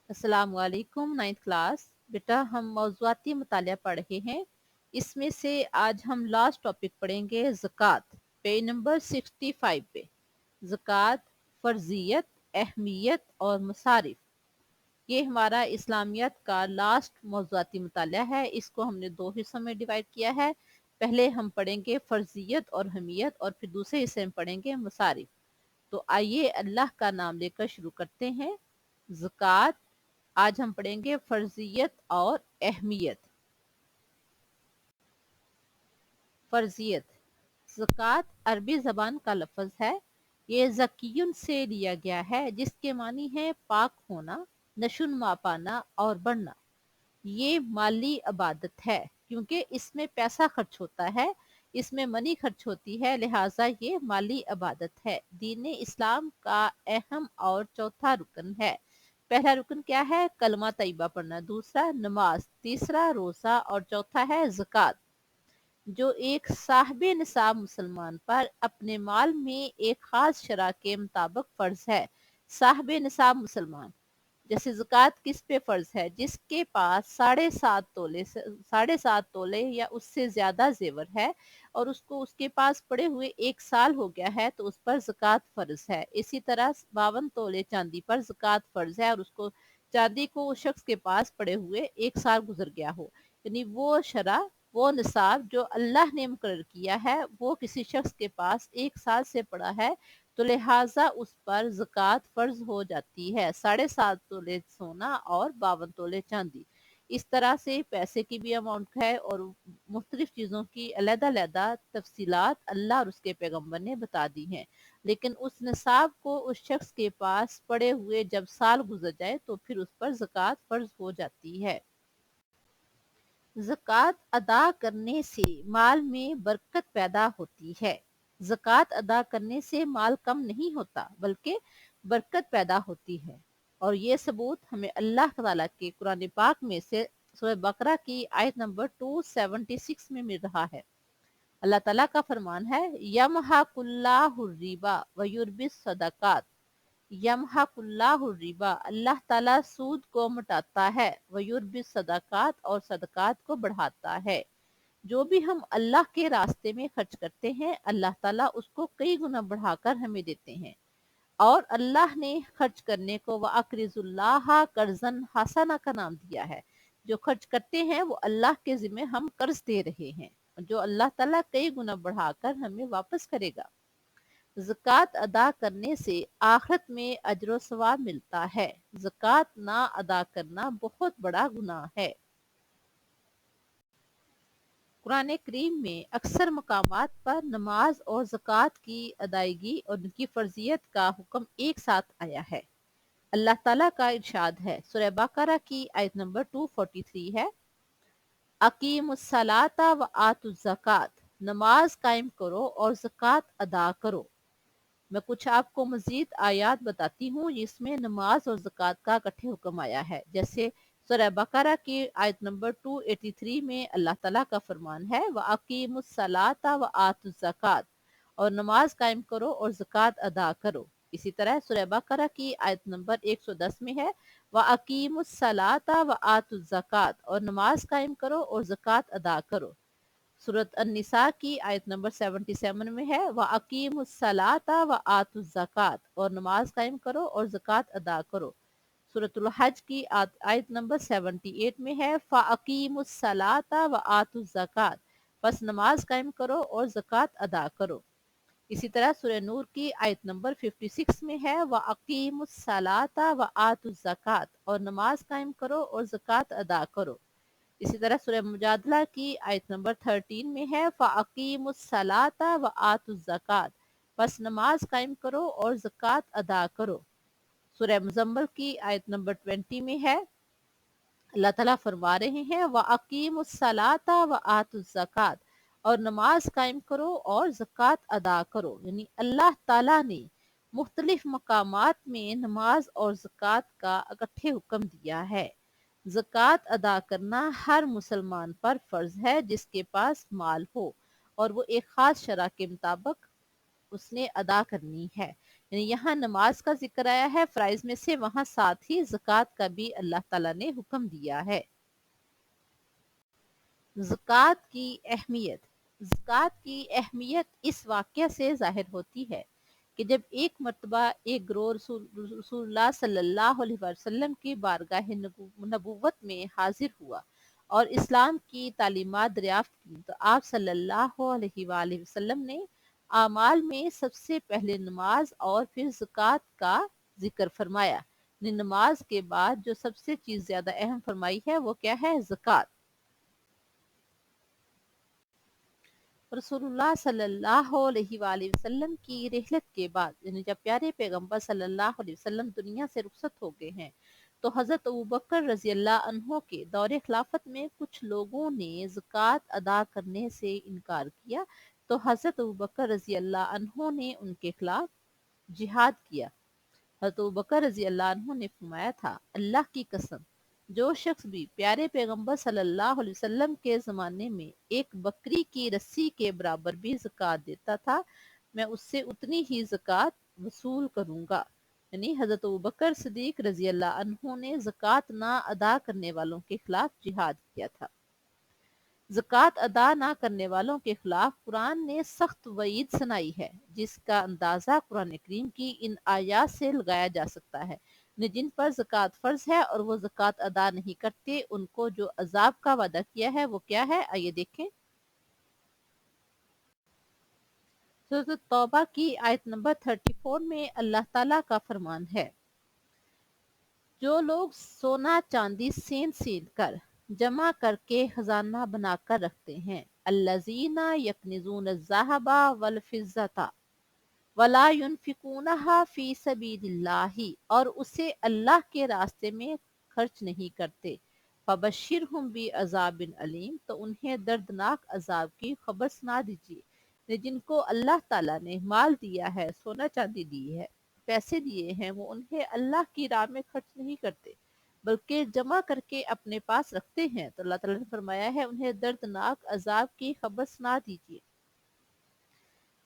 السلام علیکم ninth class بیٹا ہم موضوعاتی مطالعہ پڑھ رہے ہیں. اس میں سے آج ہم لاسٹ ٹاپک پڑھیں گے زکوٰۃ پیج نمبر 65 پہ. زکوٰۃ، فرضیت، اہمیت اور مصارف، یہ ہمارا اسلامیات کا لاسٹ موضوعاتی مطالعہ ہے. اس کو ہم نے 2 حصوں میں ڈیوائڈ کیا ہے. پہلے ہم پڑھیں گے فرضیت اور اہمیت اور پھر دوسرے حصے میں پڑھیں گے مصارف. تو آئیے اللہ کا نام لے کر شروع کرتے ہیں. زکوٰۃ، آج ہم پڑھیں گے فرضیت اور اہمیت. فرضیت، زکوٰۃ عربی زبان کا لفظ ہے. یہ زکیون سے لیا گیا ہے جس کے معنی ہے پاک ہونا، نشوونما پانا اور بڑھنا. یہ مالی عبادت ہے کیونکہ اس میں پیسہ خرچ ہوتا ہے، اس میں منی خرچ ہوتی ہے، لہٰذا یہ مالی عبادت ہے. دین اسلام کا اہم اور چوتھا رکن ہے. پہلا رکن کیا ہے؟ کلمہ طیبہ پڑھنا، دوسرا نماز، تیسرا روزہ اور چوتھا ہے زکوٰۃ، جو ایک صاحب نصاب مسلمان پر اپنے مال میں ایک خاص شرح کے مطابق فرض ہے. صاحب نصاب مسلمان، جیسے زکوٰۃ کس پہ فرض ہے؟ جس کے پاس 7.5 تولے یا اس سے زیادہ زیور ہے اور اس کو اس کے پاس پڑے ہوئے 1 سال ہو گیا ہے تو اس پر زکوٰۃ فرض ہے. اسی طرح 52 تولے چاندی پر زکوٰۃ فرض ہے اور اس کو چاندی کو اس شخص کے پاس پڑے ہوئے 1 سال گزر گیا ہو. یعنی وہ شرح، وہ نصاب جو اللہ نے مقرر کیا ہے وہ کسی شخص کے پاس 1 سال سے پڑا ہے تو لہٰذا اس پر زکوٰۃ فرض ہو جاتی ہے. 7.5 تولے سونا اور 52 تولے چاندی. اس طرح سے پیسے کی بھی اماؤنٹ ہے اور مختلف چیزوں کی علیحدہ علیحدہ تفصیلات اللہ اور اس کے پیغمبر نے بتا دی ہیں. لیکن اس نصاب کو اس شخص کے پاس پڑے ہوئے جب سال گزر جائے تو پھر اس پر زکوٰۃ فرض ہو جاتی ہے. زکوٰۃ ادا کرنے سے مال میں برکت پیدا ہوتی ہے. زکوٰۃ ادا کرنے سے مال کم نہیں ہوتا بلکہ برکت پیدا ہوتی ہے، اور یہ ثبوت ہمیں اللہ تعالیٰ کے قرآن پاک میں سے سورہ بقرہ کی آیت نمبر 276 میں مل رہا ہے. اللہ تعالیٰ کا فرمان ہے یمحق اللہ الربا ویربی الصدقات. یمحق اللہ الربا، اللہ تعالیٰ سود کو مٹاتا ہے، ویربی الصدقات اور صدقات کو بڑھاتا ہے. جو بھی ہم اللہ کے راستے میں خرچ کرتے ہیں اللہ تعالیٰ اس کو کئی گنا بڑھا کر ہمیں دیتے ہیں. اور اللہ نے خرچ کرنے کو وَأَقْرِضُوا اللَّهَ قَرْضًا حَسَنًا کا نام دیا ہے. جو خرچ کرتے ہیں وہ اللہ کے ذمہ ہم قرض دے رہے ہیں جو اللہ تعالیٰ کئی گنا بڑھا کر ہمیں واپس کرے گا. زکوٰۃ ادا کرنے سے آخرت میں اجر و ثواب ملتا ہے. زکوٰۃ نہ ادا کرنا بہت بڑا گناہ ہے. قرآن کریم میں اکثر مقامات پر نماز اور زکوٰۃ کی ادائیگی اور ان کی فرضیت کا حکم ایک ساتھ آیا ہے. اللہ تعالیٰ کا ارشاد ہے، سورہ بقرہ کی آیت نمبر 243 ہے، اقیم الصلاۃ و آتوا الزکوٰۃ، نماز قائم کرو اور زکوٰۃ ادا کرو. میں کچھ آپ کو مزید آیات بتاتی ہوں جس میں نماز اور زکوٰۃ کا اکٹھے حکم آیا ہے. جیسے سورہ بقرہ کی آیت نمبر 283 میں اللہ تعالیٰ کا فرمان ہے وَأَقِیمُوا الصَّلَاةَ وَآتُوا الزَّکَاةَ، اور نماز قائم کرو اور زکوٰۃ ادا کرو. اسی طرح سورہ بقرہ کی آیت نمبر 110 میں ہے وَأَقِیمُوا الصَّلَاةَ وَآتُوا الزَّکَاةَ، اور نماز قائم کرو اور زکوٰۃ ادا کرو. سورۃ النساء کی آیت نمبر 77 میں ہے وَأَقِیمُوا الصَّلَاةَ وَآتُوا الزَّکَاةَ، اور نماز قائم کرو اور زکوٰۃ ادا کرو. سورۃ الحج کی آیت نمبر 78 میں ہے فَأَقِیمُوا الصَّلَاةَ وَآتُوا الزَّکَاةَ، پس نماز قائم کرو اور زکوٰۃ ادا کرو. اسی طرح سورہ نور کی آیت نمبر 56 میں ہے وَأَقِیمُوا الصَّلَاةَ وَآتُوا الزَّکَاةَ، اور نماز قائم کرو اور زکوٰۃ ادا کرو. اسی طرح سورہ مجادلہ کی آیت نمبر 13 میں ہے فَأَقِیمُوا الصَّلَاةَ وَآتُوا الزَّکَاةَ، پس نماز قائم کرو اور زکوٰۃ ادا کرو. سورہ مزمل کی آیت نمبر 20 میں ہے اللہ تعالیٰ فرما رہے ہیں وَأَقِیمُوا الصَّلَاةَ وَآتُوا الزَّکَاةَ، اور نماز قائم کرو اور زکوٰۃ ادا کرو. یعنی اللہ تعالیٰ نے مختلف مقامات میں نماز اور زکوٰۃ کا اکٹھے حکم دیا ہے. زکوٰۃ ادا کرنا ہر مسلمان پر فرض ہے جس کے پاس مال ہو اور وہ ایک خاص شرح کے مطابق اس نے ادا کرنی ہے. یعنی یہاں نماز کا ذکر آیا ہے فرائض میں سے، وہاں ساتھ ہی زکوٰۃ کا بھی اللہ تعالیٰ نے حکم دیا ہے۔ زکوٰۃ کی اہمیت۔ زکوٰۃ کی اہمیت اس واقعہ سے ظاہر ہوتی ہے کہ جب ایک مرتبہ ایک گروہ رسول اللہ صلی اللہ علیہ وسلم کی بارگاہ نبوت میں حاضر ہوا اور اسلام کی تعلیمات دریافت کی، تو آپ صلی اللہ علیہ وآلہ وسلم نے اعمال میں سب سے پہلے نماز اور پھر زکوٰۃ کا ذکر فرمایا۔ نماز کے بعد جو سب سے چیز زیادہ اہم فرمائی ہے وہ کیا ہے؟ زکوٰۃ۔ رسول اللہ صلی اللہ علیہ وآلہ وسلم کی رحلت کے بعد، یعنی جب پیارے پیغمبر صلی اللہ علیہ وسلم دنیا سے رخصت ہو گئے ہیں، تو حضرت ابوبکر رضی اللہ عنہ کے دور خلافت میں کچھ لوگوں نے زکوٰۃ ادا کرنے سے انکار کیا، تو حضرت ابوبکر رضی اللہ عنہ نے ان کے خلاف جہاد کیا۔ حضرت ابوبکر رضی اللہ عنہ نے فرمایا تھا، اللہ کی قسم، جو شخص بھی پیارے پیغمبر صلی اللہ علیہ وسلم کے زمانے میں ایک بکری کی رسی کے برابر بھی زکوٰۃ دیتا تھا، میں اس سے اتنی ہی زکوٰۃ وصول کروں گا۔ یعنی حضرت ابوبکر صدیق رضی اللہ عنہ نے زکوٰۃ نہ ادا کرنے والوں کے خلاف جہاد کیا تھا۔ زکوٰۃ ادا نہ کرنے والوں کے خلاف قرآن نے سخت وعید سنائی ہے، جس کا اندازہ قرآن کریم کی ان آیات سے لگایا جا سکتا ہے۔ جن پر زکوٰۃ فرض ہے اور وہ زکوٰۃ ادا نہیں کرتے، ان کو جو عذاب کا وعدہ کیا ہے وہ کیا ہے؟ آئیے دیکھیں۔ سورۃ توبہ کی آیت نمبر 34 میں اللہ تعالیٰ کا فرمان ہے، جو لوگ سونا چاندی سین کر جمع کر کے خزانہ بنا کر رکھتے ہیں، الذین یکنزون الذہب والفضة ولا ينفقونها فی سبیل اللہ، اور اسے اللہ کے راستے میں خرچ نہیں کرتے، فبشرہم بعذاب علیم، تو انہیں دردناک عذاب کی خبر سنا دیجیے۔ جن کو اللہ تعالیٰ نے مال دیا ہے، سونا چاندی دی ہے، پیسے دیے ہیں، وہ انہیں اللہ کی راہ میں خرچ نہیں کرتے بلکہ جمع کر کے اپنے پاس رکھتے ہیں، تو اللہ تعالیٰ نے فرمایا ہے انہیں دردناک عذاب کی خبر سنا دیجیے۔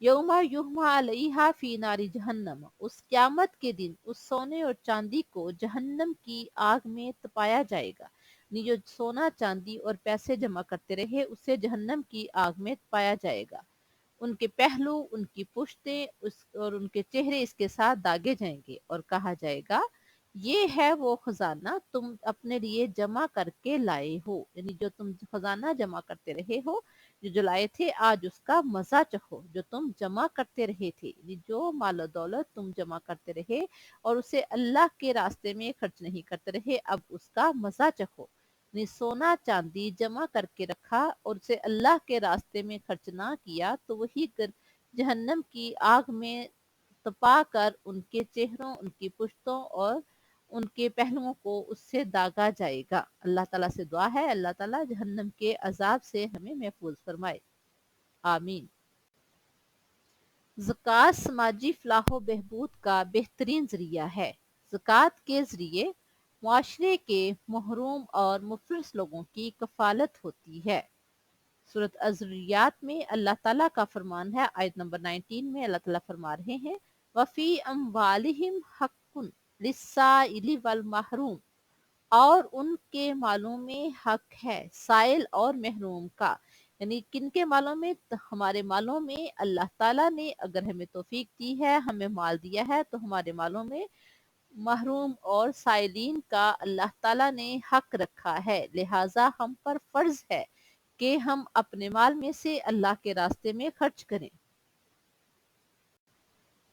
یوم یحمى علیہا فی نار جہنم، اس قیامت کے دن اس سونے اور چاندی کو جہنم کی آگ میں تپایا جائے گا۔ جو سونا چاندی اور پیسے جمع کرتے رہے، اسے جہنم کی آگ میں تپایا جائے گا۔ ان کے پہلو، ان کی پشتیں اور ان کے چہرے اس کے ساتھ داغے جائیں گے، اور کہا جائے گا، یہ ہے وہ خزانہ تم اپنے لیے جمع کر کے لائے ہو۔ یعنی جو تم خزانہ جمع کرتے رہے ہو، جو لائے تھے، آج اس کا مزہ چکھو، جو تم جمع کرتے رہے تھے، جو مال و دولت تم جمع کرتے رہے اور اسے اللہ کے راستے میں خرچ نہیں کرتے رہے، اب اس کا مزہ چکھو۔ سونا چاندی جمع کر کے رکھا اور اسے اللہ کے راستے میں خرچ نہ کیا، تو وہی جہنم کی آگ میں تپا کر ان کے چہروں، ان کی پشتوں اور ان کے پہلوؤں کو اس سے داغا جائے گا۔ اللہ تعالیٰ سے دعا ہے اللہ تعالیٰ جہنم کے عذاب سے ہمیں محفوظ فرمائے، آمین۔ زکوٰۃ سماجی فلاح و بہبود کا بہترین ذریعہ ہے۔ زکوٰۃ کے ذریعے معاشرے کے محروم اور مفلس لوگوں کی کفالت ہوتی ہے۔ سورۃ الذریات میں اللہ تعالیٰ کا فرمان ہے، آیت نمبر 19 میں اللہ تعالیٰ فرما رہے ہیں، وَفِي أَمْوَالِهِمْ حَقٌّ لِلسَّائِلِ وَالْمَحْرُومِ، اور ان کے مالوں میں حق ہے سائل اور محروم کا۔ یعنی کن کے مالوں میں؟ ہمارے مالوں میں اللہ تعالیٰ نے اگر ہمیں توفیق دی ہے، ہمیں مال دیا ہے، تو ہمارے مالوں میں محروم اور سائلین کا اللہ تعالیٰ نے حق رکھا ہے، لہٰذا ہم پر فرض ہے کہ ہم اپنے مال میں سے اللہ کے راستے میں خرچ کریں۔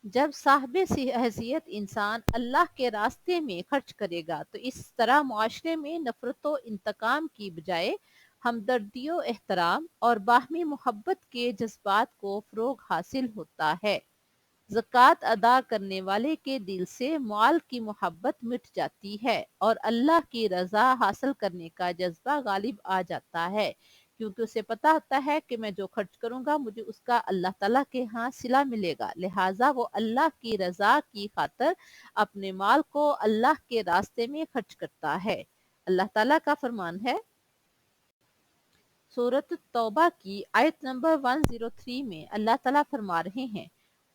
جب صاحب حیثیت انسان اللہ کے راستے میں خرچ کرے گا، تو اس طرح معاشرے میں نفرت و انتقام کی بجائے ہمدردی و احترام اور باہمی محبت کے جذبات کو فروغ حاصل ہوتا ہے۔ زکوٰۃ ادا کرنے والے کے دل سے مال کی محبت مٹ جاتی ہے اور اللہ کی رضا حاصل کرنے کا جذبہ غالب آ جاتا ہے، کیونکہ اسے پتہ ہوتا ہے کہ میں جو خرچ کروں گا مجھے اس کا اللہ تعالیٰ کے ہاں صلہ ملے گا، لہٰذا وہ اللہ کی رضا کی خاطر اپنے مال کو اللہ کے راستے میں خرچ کرتا ہے۔ اللہ تعالیٰ کا فرمان ہے، سورۃ توبہ کی آیت نمبر 103 میں اللہ تعالیٰ فرما رہے ہیں،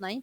9